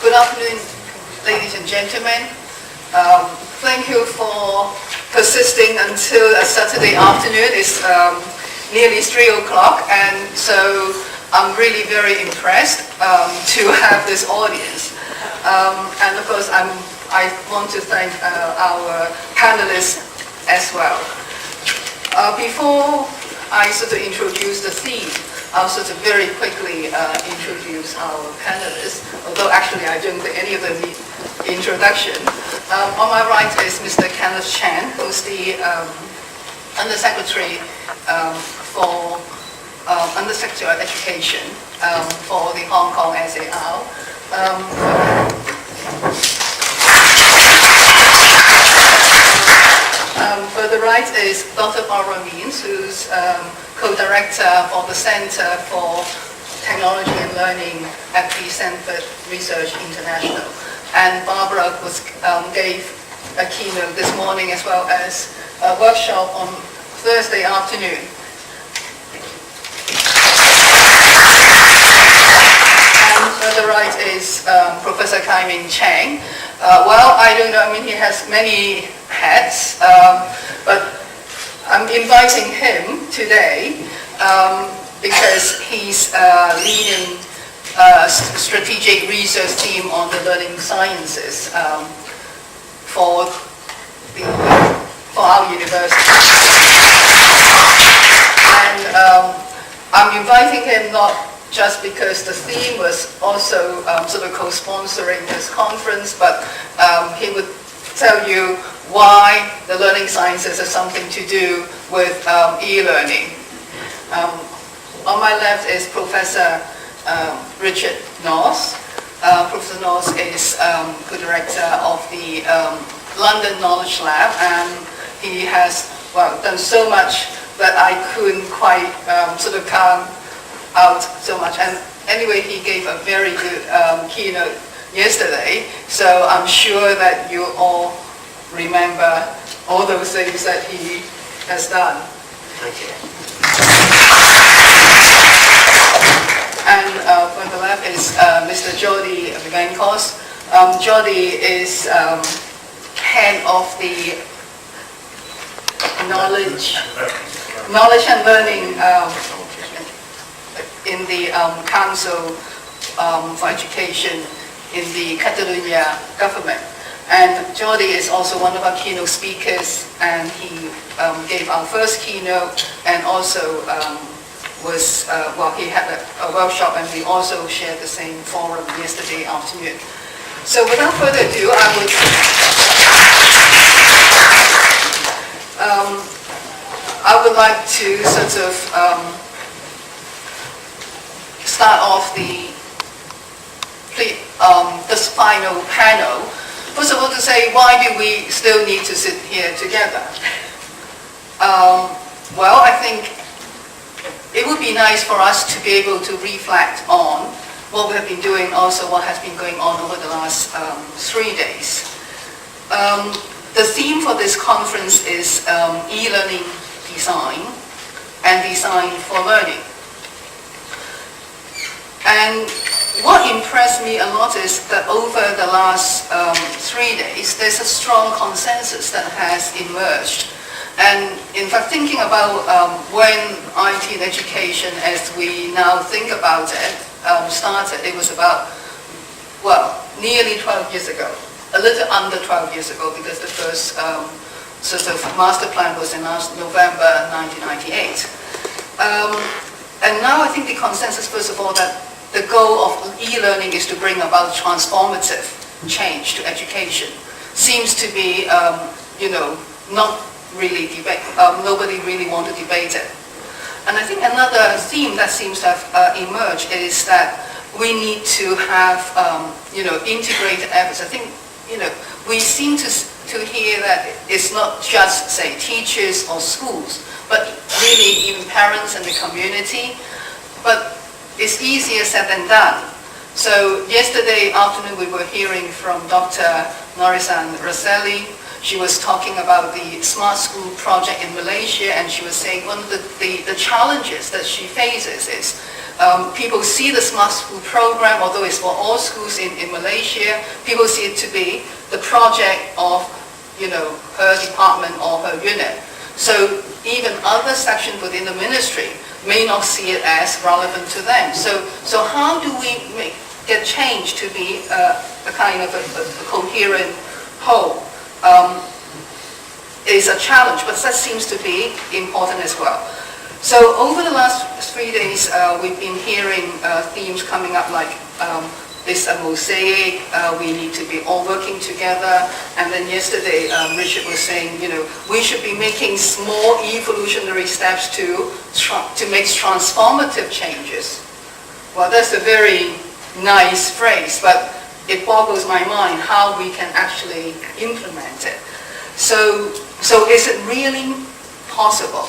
Good afternoon, ladies and gentlemen. Thank you for persisting until a Saturday afternoon. It's nearly 3 o'clock, and so I'm really very impressed to have this audience. And of course, I want to thank our panelists as well. Before I sort of introduce the theme, I'll sort of very quickly introduce our panelists, although actually I don't think any of them need introduction. On my right is Mr. Kenneth Chan, who's the Undersecretary Undersecretary of Education for the Hong Kong SAR. Further right is Dr. Barbara Means, who's co-director for the Center for Technology and Learning at the Stanford Research International. And Barbara gave a keynote this morning as well as a workshop on Thursday afternoon. And further right is Professor Kai-Ming Chang. Well, I don't know, I mean, he has many hats, but I'm inviting him today because he's leading a strategic research team on the learning sciences for our university. And I'm inviting him not just because the theme was also sort of co-sponsoring this conference, but he would tell you why the learning sciences has something to do with e-learning. On my left is Professor Richard North. Professor North is co-director of the London Knowledge Lab, and he has done so much that I couldn't quite sort of count out so much. And anyway, he gave a very good keynote yesterday, so I'm sure that you all remember all those things that he has done. Thank you. And on the left is Mr. Jody Vivankos. Jody is head of the knowledge and learning in the Council for Education in the Catalonia government. And Jody is also one of our keynote speakers, and he gave our first keynote, and also he had a workshop, and we also shared the same forum yesterday afternoon. So without further ado, I would like to sort of start off this final panel. First of all, to say, why do we still need to sit here together? Well, I think it would be nice for us to be able to reflect on what we have been doing, also what has been going on over the last 3 days. The theme for this conference is e-learning design and design for learning. And what impressed me a lot is that over the last 3 days, there's a strong consensus that has emerged. And in fact, thinking about when IT and education, as we now think about it, started, it was about, nearly 12 years ago, a little under 12 years ago, because the first sort of master plan was announced November 1998. And now I think the consensus, first of all, that the goal of e-learning is to bring about transformative change to education. Seems to be, not really debate. Nobody really want to debate it. And I think another theme that seems to have emerged is that we need to have, integrated efforts. I think, we seem to hear that it's not just, say, teachers or schools, but really even parents and the community. But it's easier said than done. So yesterday afternoon we were hearing from Dr. Norisan Raselli. She was talking about the Smart School project in Malaysia, and she was saying one of the challenges that she faces is people see the Smart School program, although it's for all schools in Malaysia, people see it to be the project of, her department or her unit. So even other sections within the ministry may not see it as relevant to them. So how do we get change to be a kind of a coherent whole? Is a challenge, but that seems to be important as well. So over the last 3 days, we've been hearing themes coming up like it's a mosaic, we need to be all working together. And then yesterday, Richard was saying, we should be making small evolutionary steps to make transformative changes. Well, that's a very nice phrase, but it boggles my mind how we can actually implement it. So is it really possible?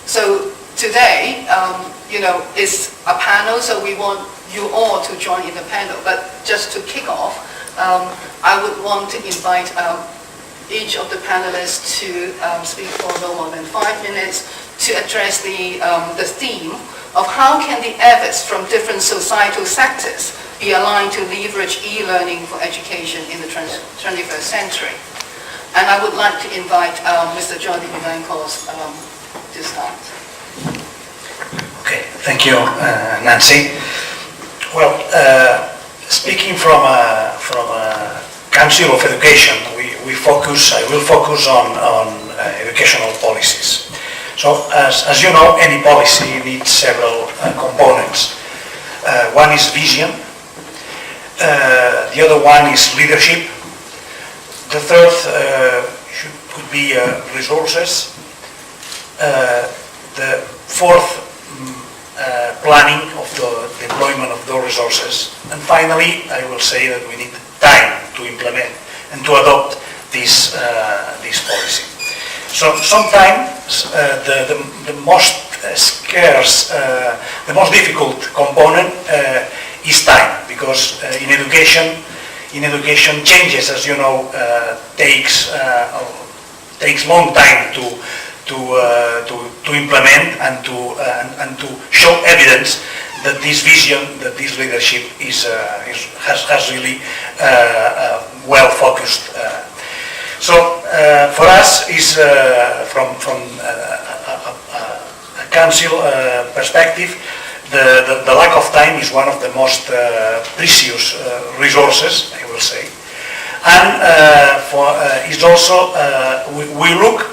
So today, it's a panel, so we want you all to join in the panel. But just to kick off, I would want to invite each of the panelists to speak for no more than 5 minutes to address the theme of how can the efforts from different societal sectors be aligned to leverage e-learning for education in the 21st century. And I would like to invite Mr. Jordi Vivancos to start. Okay, thank you, Nancy. Well, speaking from a Council of Education, I will focus on educational policies. So, as you know, any policy needs several components. One is vision, the other one is leadership, the third could be resources, the fourth planning of the deployment of those resources, and finally I will say that we need time to implement and to adopt this policy. So sometimes the most scarce, the most difficult component is time, because in education changes, as you know, takes long time to implement and to show evidence that this vision, that this leadership has really well focused. So for us, is from a council perspective, the lack of time is one of the most precious resources, I will say, and is also we look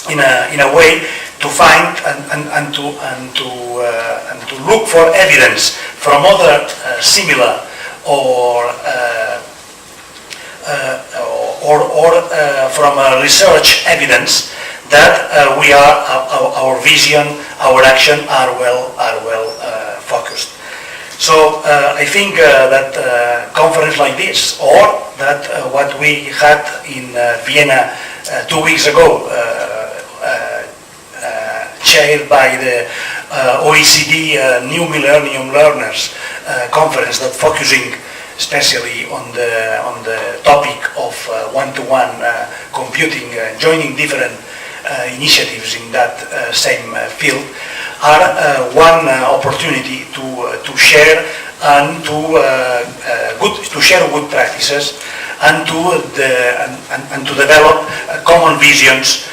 in a way to find and to look for evidence from other similar or from research evidence that our vision, our action are well focused. So I think that conference like this, or that what we had in Vienna 2 weeks ago, chaired by the OECD New Millennium Learners conference, that focusing especially on the topic of one-to-one computing, joining different initiatives in that same field, are one opportunity to share and to share good practices and to develop common visions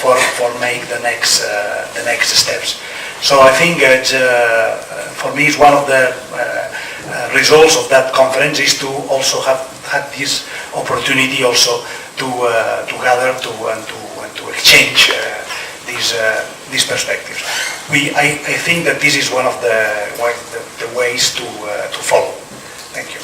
for make the next steps. So I think for me it's one of the results of that conference is to also have had this opportunity also to gather and to exchange these perspectives. I think that this is one of the ways to follow. Thank you.